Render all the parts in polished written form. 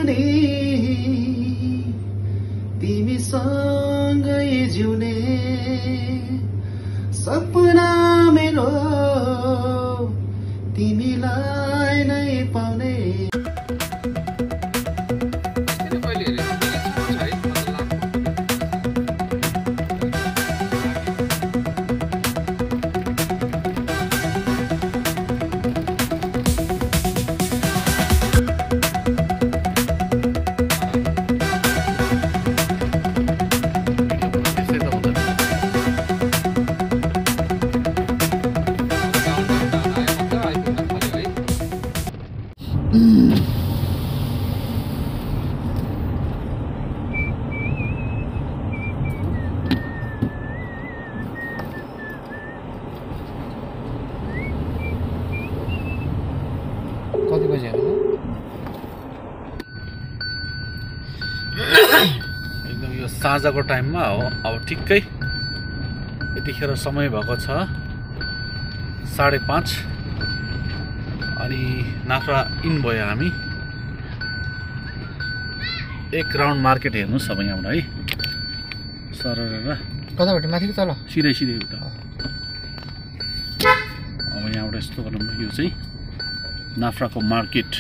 पनि तिमीसँगै जिउने सपना मेरो तिमीलाई नै पाउने। कति बजी आयो एकदम यो साँझको टाइममा हो। अब ठिक्कै यतिखेर समय भएको छ 5:30 अनि नाफ्रा इन भयो। हामी एक राउन्ड मार्केट हेर्नुहोस् अब यहाँबाट है सरर कताबाट माथि तल सिधै सिधै उता। अब यहाँबाट यस्तो गरौँ यो चाहिँ नाफ्राको मार्केट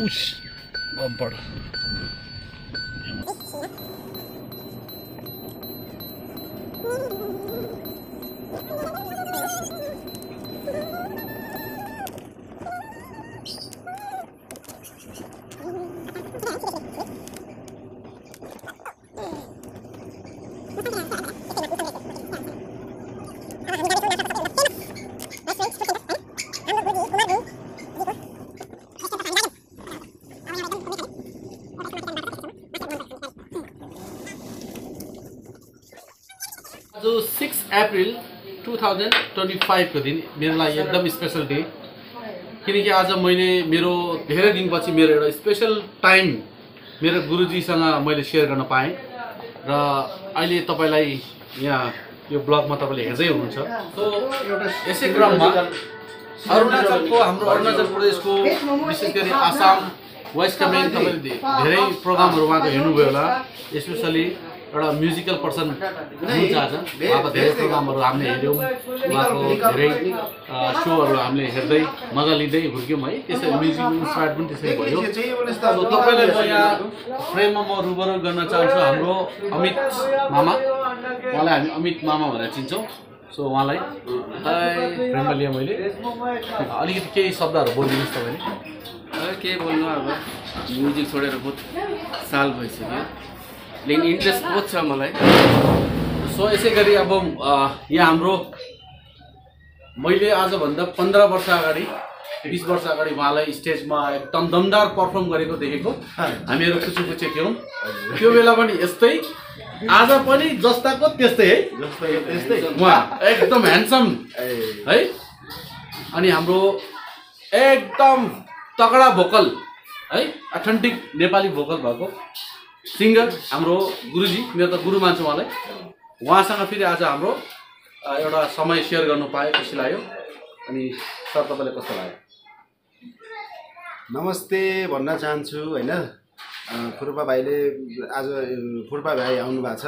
उस बम्पर जो 6 अप्रिल 2025 को दिन मेरो लागि एकदम स्पेशल डे, किनकि आज मैले मेरो धेरै दिनपछि मेरो एउटा स्पेशल टाइम मेरो गुरुजीसँग मैले सेयर गर्न पाएँ र अहिले तपाईलाई यहाँ यो ब्लगमा तपाईले हेर्दै हुनुहुन्छ। सो यसै क्रममा अरुणाचलको हाम्रो अरुणाचल प्रदेशको विशेष गरी आसाम वेस्ट कामेङ तपाईले धेरै प्रोग्रामहरु उहाँको हेर्नुभयो होला। स्पेशली एउटा म्युजिकल पर्सन हुनुहुन्छ आज। उहाँको धेरै प्रोग्रामहरु हामीले हेर्यौं, उहाँको धेरै शोहरु हामीले हेर्दै मजा लिँदै हुर्क्यौं है। त्यसै म्युजिक इन्स्पायर्ड पनि त्यसै भयो। सो तपाईलाई म यहाँ फ्रेममा म रुबरु गर्न चाहन्छु हाम्रो अमित मामा। उहाँलाई हामी अमित मामा भनेर चिन्छौं। सो उहाँलाई फ्रेममा लिए मैले अलिकति केही शब्दहरु बोलिदिनुस् तपाईले। के बोल्नु, अब म्युजिक छोडेर बहुत साल भइसक्यो, लेकिन इन्ट्रेस्ट बहुत छ मलाई। सो यसै गरी अब यहाँ हाम्रो मैले आजभन्दा 15 वर्ष अगाडि 20 वर्ष अगाडि उहाँलाई स्टेजमा एकदम दमदार पर्फर्म गरेको देखेको हामीहरू खुसी थियौँ। त्यो बेला पनि यस्तै, आज पनि जस्ताको त्यस्तै है, त्यस्तै उहाँ एकदम ह्यान्डसम है। अनि हाम्रो एकदम तगडा भोकल है, अथेन्टिक नेपाली भोकल भएको सिंगर हाम्रो गुरुजी, मेरो त गुरु मान्छु उहाँलाई। उहाँसँग फेरि आज हाम्रो एउटा समय सेयर गर्नु पाए खुसी लाग्यो। अनि सर तपाईलाई कस्तो लाग्यो? नमस्ते भन्न चाहन्छु हैन। फुर्पा भाइले आज फुर्पा भाइ आउनु भएको छ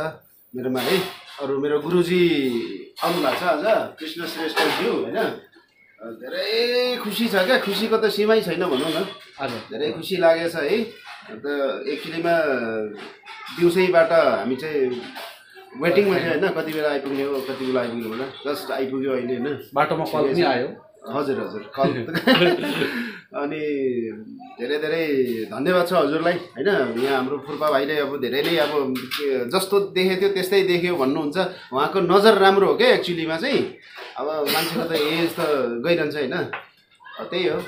मेरोमा है। अरु मेरो गुरुजी आउनु भएको छ आज, कृष्ण श्रेष्ठज्यू हैन। धेरै खुसी छ क्या, खुसीको त सीमै छैन भनौँ न। धेरै खुसी लागेछ है। अन्त एक्चुअलीमा दिउँसैबाट हामी चाहिँ वेटिङमा थियो हैन, कति बेला आइपुग्ने हो कति बेला आइपुग्ने होला। जस्ट आइपुग्यो अहिले हैन, बाटोमा कल पनि आयो। हजुर हजुर कल। अनि धेरै धेरै धन्यवाद छ हजुरलाई हैन। यहाँ हाम्रो फुर्पा भाइले अब धेरै नै अब जस्तो देखेको थियो त्यस्तै देख्यो भन्नुहुन्छ। उहाँको नजर राम्रो हो क्या एक्चुअलीमा चाहिँ। अब मान्छेको त एज त गइरहन्छ हैन, त्यही हो।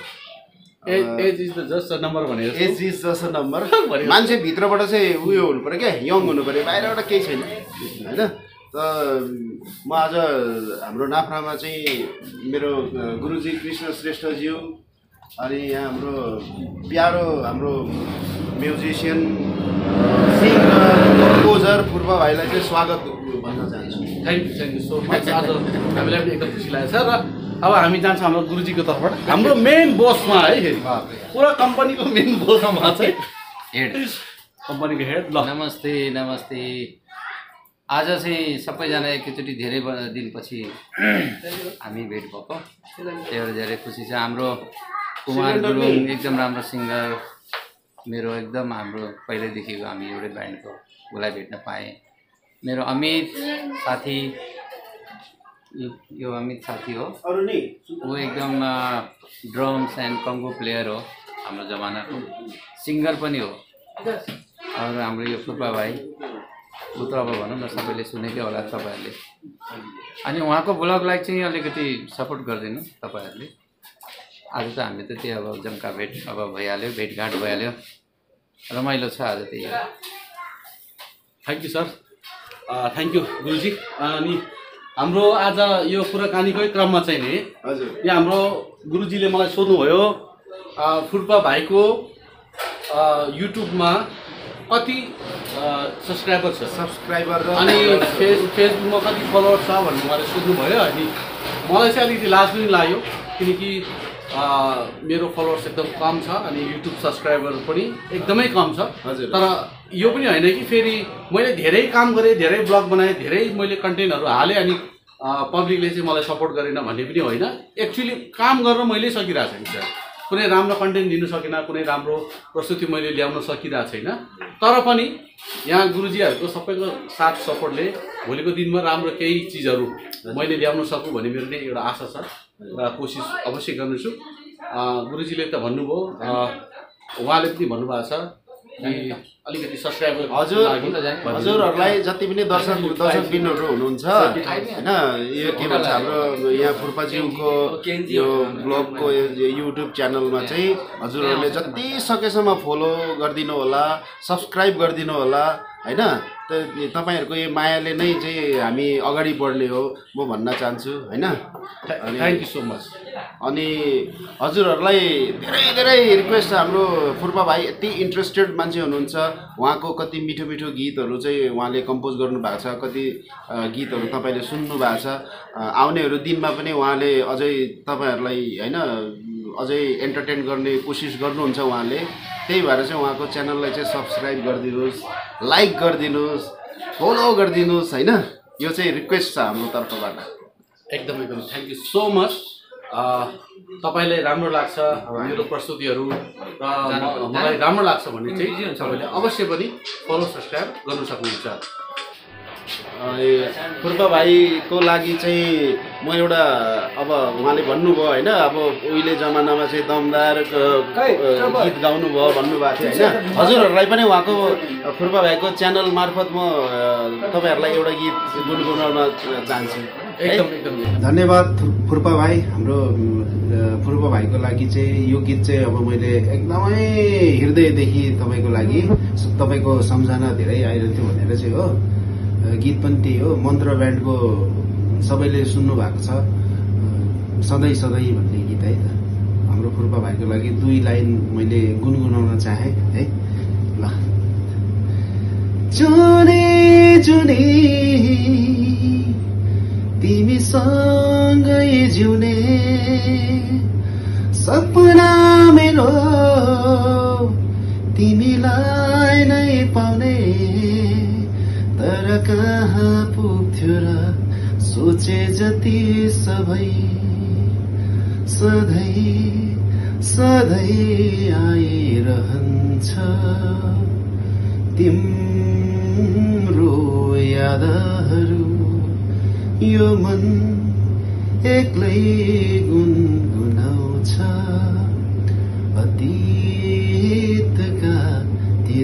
Age is the just a number भनेर, age is just a number. मान्छे भित्रबाट चाहिँ उयो हुनु पर्यो क्या, यङ हुनु पर्यो, बाहिरबाट केही छैन हैन। त म आज हाम्रो नाफ्रामा चाहिँ मेरो गुरुजी कृष्ण श्रेष्ठज्यू अनि यहाँ हाम्रो प्यारो हाम्रो म्युजिसियन सिङ्गर कम्पोजर फुर्पा भाइलाई चाहिँ स्वागत भन्न चाहन्छु। Thank you so much. आज हामीलाई पनि एकदम खुसी लागेको छ। र अब हामी जान्छौँ हाम्रो गुरुजीको तर्फबाट हाम्रो मेन बोसमा है फेरि पुरा कम्पनीको मेन बोसमा चाहिँ हेड कम्पनीको हेड ल नमस्ते नमस्ते। आज चाहिँ सबैजना एकैचोटि धेरै दिनपछि हामी भेट भएको, त्यही भएर धेरै खुसी छ। हाम्रो कुमार गुरुङ एकदम राम्रो सिङ्गर, मेरो एकदम हाम्रो पहिल्यैदेखिको हामी एउटै ब्यान्डको उसलाई भेट्न पाएँ। मेरो अमित साथी, यो अमित साथी हो, ऊ एकदम ड्रम्स एन्ड कङ्गो प्लेयर हो, हाम्रो जमानाको सिङ्गर पनि हो। अरू हाम्रो यो फुर्पा भाइ, ऊ त अब भनौँ न सबैले सुनेकै होला तपाईँहरूले। अनि उहाँको ब्लगलाई चाहिँ अलिकति सपोर्ट गरिदिनु तपाईँहरूले। आज त हामी त त्यही अब जम्का भेट अब भइहाल्यो, भेटघाट भइहाल्यो, रमाइलो छ आज त्यही हो। Thank you sir, thank you गुरुजी। अनि हाम्रो आज यो कुराकानीकै क्रममा चाहिँ नि हजुर यहाँ हाम्रो गुरुजीले मलाई सोध्नुभयो फुर्पा भाइको युट्युबमा कति सब्सक्राइबर छ, सब्सक्राइबर र अनि फेसबुकमा कति फलोवर छ भन्ने मलाई सोध्नुभयो। अनि मलाई चाहिँ अलिकति लाज पनि लाग्यो, किनकि मेरो फलोवर्स एकदम कम छ अनि युट्युब सब्सक्राइबर पनि एकदमै कम छ। हजुर। तर यो पनि होइन कि फेरि मैले धेरै काम गरेँ, धेरै ब्लग बनाएँ, धेरै मैले कन्टेन्टहरू हालेँ अनि पब्लिकले चाहिँ मलाई सपोर्ट गरेन भन्ने पनि होइन। एक्चुअली काम गर्न मैले सकिरहेको छैन सर, कुनै राम्रो कन्टेन्ट दिनु सकिनँ, कुनै राम्रो प्रस्तुति मैले ल्याउन सकिरहेको छैन। तर पनि यहाँ गुरुजीहरूको सबैको साथ सपोर्टले भोलिको दिनमा राम्रो केही चिजहरू मैले ल्याउन सकूँ भन्ने मेरो नै एउटा आशा छ र कोसिस अवश्य गर्नेछु। गुरुजीले त भन्नुभयो, उहाँले पनि भन्नुभएको छ कि अलिकति सब्सक्राइबर हजुरहरूलाई जति पनि दर्शकबिनहरू हुनुहुन्छ होइन, यो के भन्छ हाम्रो यहाँ फुर्पाज्यूको यो ब्लगको युट्युब च्यानलमा चाहिँ हजुरहरूले जति सकेसम्म फलो गरिदिनु होला, सब्सक्राइब गरिदिनु होला होइन। तपाईँहरूको यो मायाले नै चाहिँ हामी अगाडि बढ्ने हो म भन्न चाहन्छु होइन। Thank you so much. अनि हजुरहरूलाई धेरै धेरै रिक्वेस्ट छ। हाम्रो फुर्पा भाइ यति इन्ट्रेस्टेड मान्छे हुनुहुन्छ, उहाँको कति मिठो मिठो गीतहरू चाहिँ उहाँले कम्पोज गर्नुभएको छ, कति गीतहरू तपाईँले सुन्नु भएको छ। आउनेहरू दिनमा पनि उहाँले अझै तपाईँहरूलाई होइन अझै एन्टरटेन गर्ने कोसिस गर्नुहुन्छ उहाँले। त्यही भएर चाहिँ उहाँको च्यानललाई चाहिँ सब्सक्राइब गरिदिनुहोस्, लाइक गरिदिनुहोस्, फलो गरिदिनुहोस् होइन। यो चाहिँ रिक्वेस्ट छ हाम्रो तर्फबाट। एकदम एकदम थ्याङ्क यू सो मच। तपाईँलाई राम्रो लाग्छ मेरो प्रस्तुतिहरू र मलाई राम्रो लाग्छ भने चाहिँ तपाईँले अवश्य पनि फलो सब्सक्राइब गर्न सक्नुहुन्छ। फुर्पा भाइको लागि चाहिँ म एउटा अब उहाँले भन्नुभयो होइन, अब उहिले जमानामा चाहिँ दमदार गीत गाउनुभयो भन्नुभएको थियो होइन। हजुरहरूलाई पनि उहाँको फुर्पा भाइको च्यानल मार्फत म तपाईँहरूलाई एउटा गीत गुनगुनाउन चाहन्छु। एकदम एकदम धन्यवाद फुर्पा भाइ। हाम्रो फुर्पा भाइको लागि चाहिँ यो गीत चाहिँ अब मैले एकदमै हृदयदेखि तपाईँको लागि, तपाईँको सम्झना धेरै आइरहन्थ्यो भनेर चाहिँ हो गीत पनि त्यही हो। मन्त्र ब्यान्डको सबैले सुन्नु भएको छ सधैँ सधैँ भन्ने गीत है त। हाम्रो फुर्पा भाइको लागि 2 लाइन मैले गुनगुनाउन चाहेँ है। ल जुने जुने तिमीसँगै जिउने सपना मेरो तिमीलाई नै पाउने, तर कहाँ पुग्थ्यो र सोचे जति सबै सधैँ सधैँ आइरहन्छ तिम्रो यादहरू। यो मन एक्लै गुनगुनाउँछ अतीतका ती